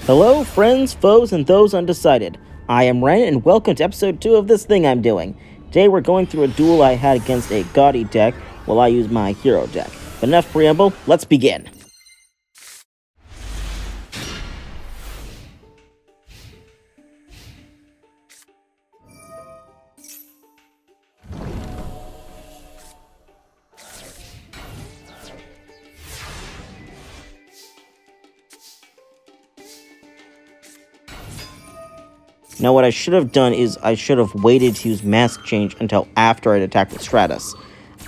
Hello, friends, foes, and those undecided. I am Ren, and welcome to episode 2 of this thing I'm doing. Today we're going through a duel I had against a Ghoti deck while I use my hero deck. But enough preamble, let's begin. Now what I should have done is I should have waited to use Mask Change until after I'd attacked with Stratus.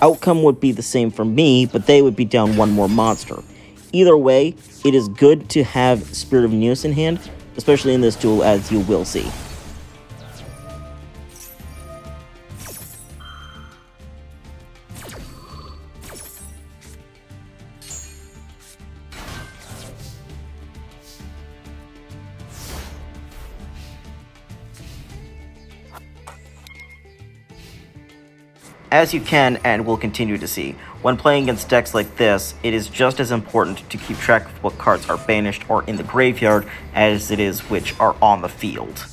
Outcome would be the same for me, but they would be down one more monster. Either way, it is good to have Spirit of Neos in hand, especially in this duel, as you will see. As you can and will continue to see, when playing against decks like this, it is just as important to keep track of what cards are banished or in the graveyard as it is which are on the field.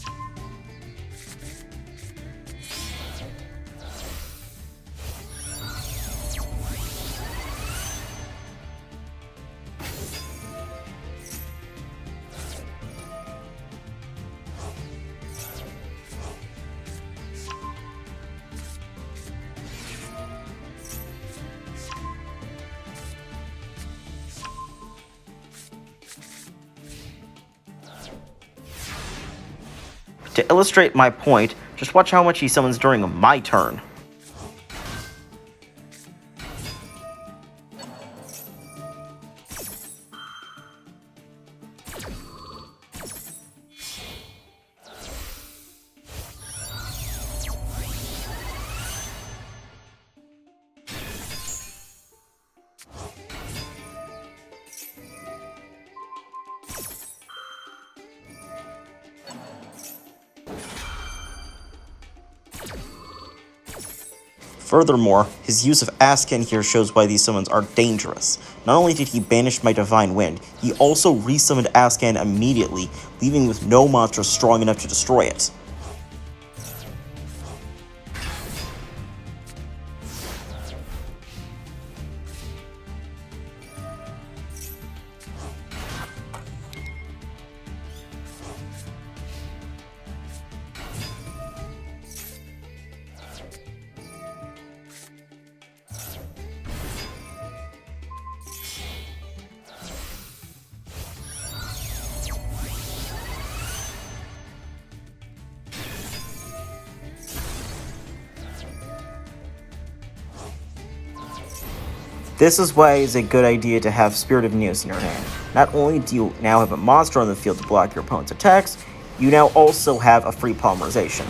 To illustrate my point, just watch how much he summons during my turn. Furthermore, his use of Asken here shows why these summons are dangerous. Not only did he banish my Divine Wind, he also resummoned Asken immediately, leaving with no monster strong enough to destroy it. This is why it's a good idea to have Spirit of Neos in your hand. Not only do you now have a monster on the field to block your opponent's attacks, you now also have a free polymerization.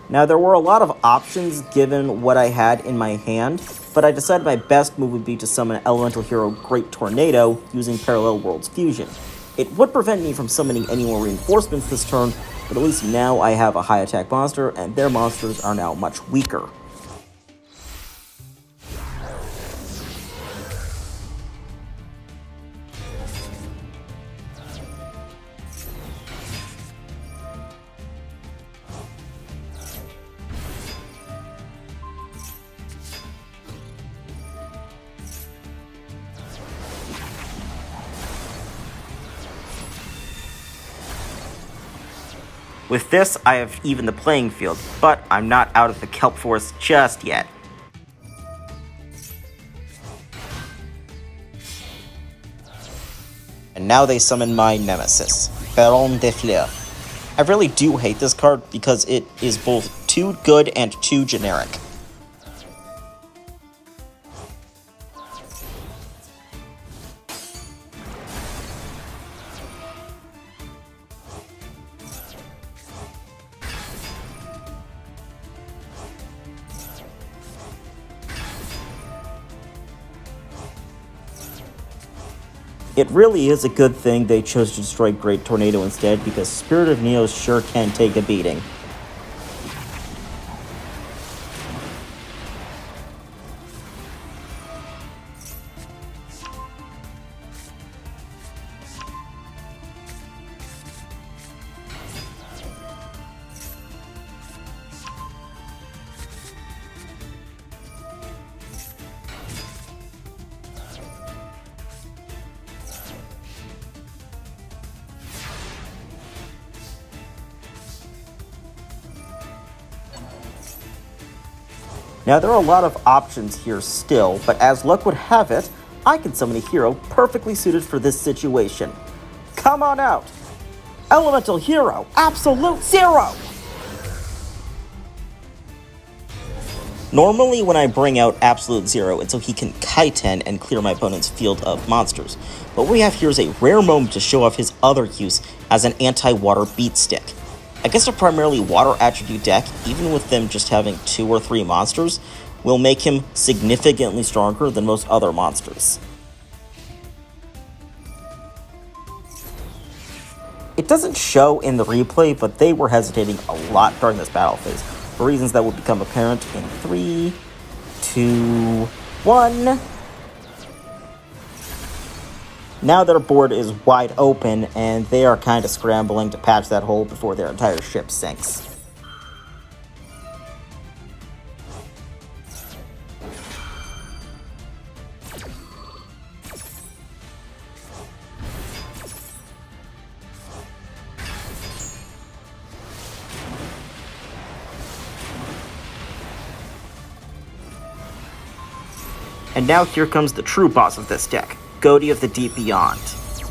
Now, there were a lot of options given what I had in my hand, but I decided my best move would be to summon Elemental Hero Great Tornado using Parallel Worlds Fusion. It would prevent me from summoning any more reinforcements this turn, but at least now I have a high attack monster, and their monsters are now much weaker. With this, I have evened the playing field, but I'm not out of the kelp forest just yet. And now they summon my nemesis, Baron de Fleur. I really do hate this card because it is both too good and too generic. It really is a good thing they chose to destroy Great Tornado instead, because Spirit of Neos sure can take a beating. Now, there are a lot of options here still, but as luck would have it, I can summon a hero perfectly suited for this situation. Come on out! Elemental Hero, Absolute Zero! Normally, when I bring out Absolute Zero, it's so he can Kaiten and clear my opponent's field of monsters. But what we have here is a rare moment to show off his other use as an anti-water beat stick. Against a primarily water attribute deck, even with them just having 2 or 3 monsters, will make him significantly stronger than most other monsters. It doesn't show in the replay, but they were hesitating a lot during this battle phase, for reasons that will become apparent in 3, 2, 1... Now their board is wide open, and they are kind of scrambling to patch that hole before their entire ship sinks. And now here comes the true boss of this deck, Ghoti of the Deep Beyond.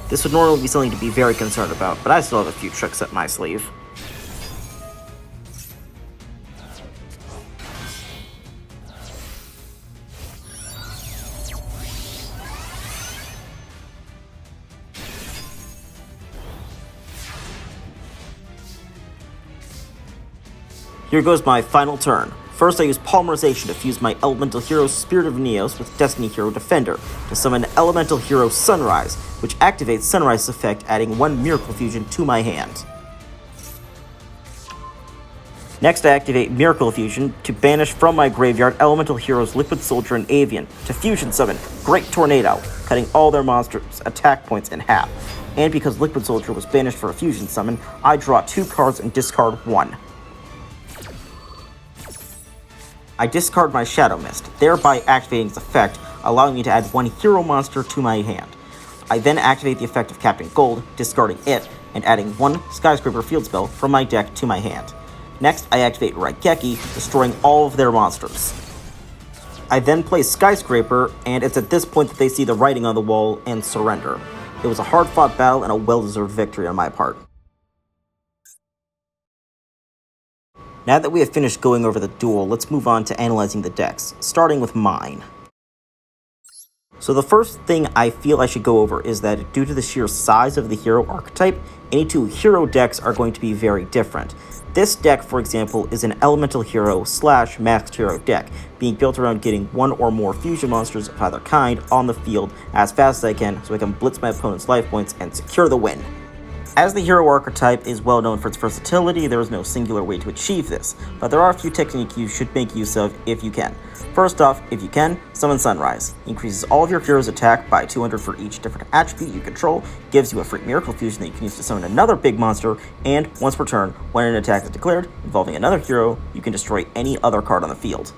This would normally be something to be very concerned about, but I still have a few tricks up my sleeve. Here goes my final turn. First, I use Polymerization to fuse my Elemental Hero Spirit of Neos with Destiny Hero Defender to summon Elemental Hero Sunrise, which activates Sunrise's effect, adding 1 Miracle Fusion to my hand. Next, I activate Miracle Fusion to banish from my graveyard Elemental Heroes Liquid Soldier and Avian to fusion summon Great Tornado, cutting all their monsters' attack points in half. And because Liquid Soldier was banished for a fusion summon, I draw 2 cards and discard 1. I discard my Shadow Mist, thereby activating its effect, allowing me to add 1 hero monster to my hand. I then activate the effect of Captain Gold, discarding it, and adding 1 Skyscraper field spell from my deck to my hand. Next, I activate Raigeki, destroying all of their monsters. I then play Skyscraper, and it's at this point that they see the writing on the wall and surrender. It was a hard-fought battle and a well-deserved victory on my part. Now that we have finished going over the duel, let's move on to analyzing the decks, starting with mine. So the first thing I feel I should go over is that due to the sheer size of the hero archetype, any 2 hero decks are going to be very different. This deck, for example, is an Elemental Hero / Masked Hero deck, being built around getting 1 or more fusion monsters of either kind on the field as fast as I can so I can blitz my opponent's life points and secure the win. As the hero archetype is well known for its versatility, there is no singular way to achieve this, but there are a few techniques you should make use of if you can. First off, if you can, summon Sunrise. Increases all of your heroes' attack by 200 for each different attribute you control, gives you a free Miracle Fusion that you can use to summon another big monster, and once per turn, when an attack is declared involving another hero, you can destroy any other card on the field.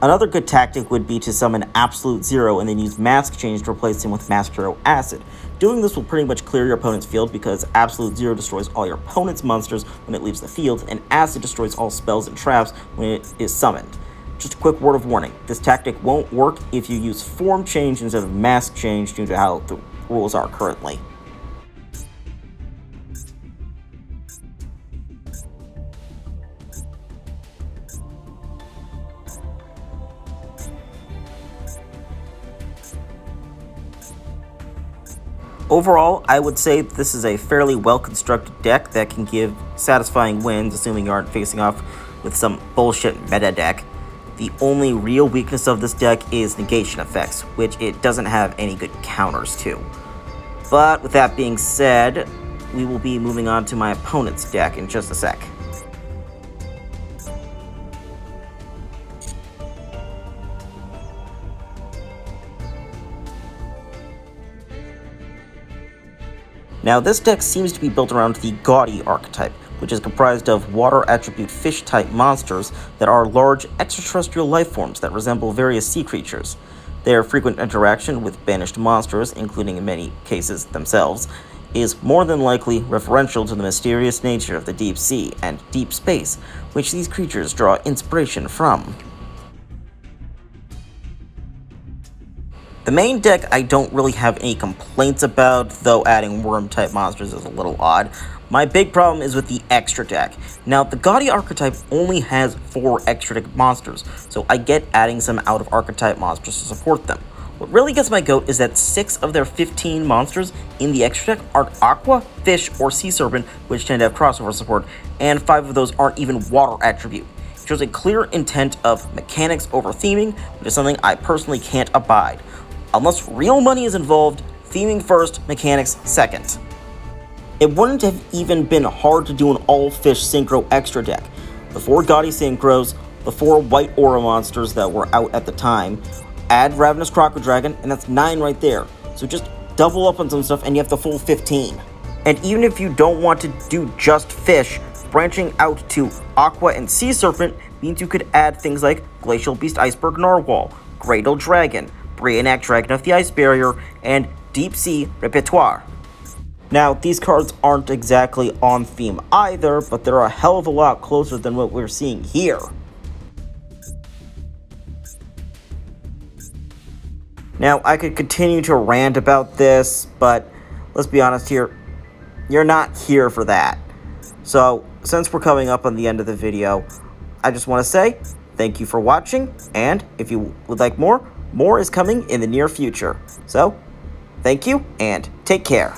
Another good tactic would be to summon Absolute Zero and then use Mask Change to replace him with Masked Hero Acid. Doing this will pretty much clear your opponent's field because Absolute Zero destroys all your opponent's monsters when it leaves the field, and Acid destroys all spells and traps when it is summoned. Just a quick word of warning, this tactic won't work if you use Form Change instead of Mask Change due to how the rules are currently. Overall, I would say this is a fairly well-constructed deck that can give satisfying wins, assuming you aren't facing off with some bullshit meta deck. The only real weakness of this deck is negation effects, which it doesn't have any good counters to. But with that being said, we will be moving on to my opponent's deck in just a sec. Now, this deck seems to be built around the Ghoti archetype, which is comprised of water attribute fish-type monsters that are large extraterrestrial life forms that resemble various sea creatures. Their frequent interaction with banished monsters, including in many cases themselves, is more than likely referential to the mysterious nature of the deep sea and deep space, which these creatures draw inspiration from. The main deck I don't really have any complaints about, though adding worm-type monsters is a little odd. My big problem is with the extra deck. Now, the Ghoti archetype only has 4 extra deck monsters, so I get adding some out-of-archetype monsters to support them. What really gets my goat is that 6 of their 15 monsters in the extra deck are aqua, fish, or sea serpent, which tend to have crossover support, and 5 of those aren't even water attribute. It shows a clear intent of mechanics over theming, which is something I personally can't abide. Unless real money is involved, theming first, mechanics second. It wouldn't have even been hard to do an all-fish synchro extra deck. The 4 Ghoti synchros, the 4 white aura monsters that were out at the time, add Ravenous Crocodile Dragon, and that's 9 right there. So just double up on some stuff and you have the full 15. And even if you don't want to do just fish, branching out to aqua and sea serpent means you could add things like Glacial Beast Iceberg Narwhal, Greydal Dragon, Brionac Dragon of the Ice Barrier, and Deep Sea Repertoire. Now, these cards aren't exactly on theme either, but they're a hell of a lot closer than what we're seeing here. Now, I could continue to rant about this, but let's be honest here, you're not here for that. So, since we're coming up on the end of the video, I just want to say thank you for watching, and if you would like more is coming in the near future. So, thank you, and take care.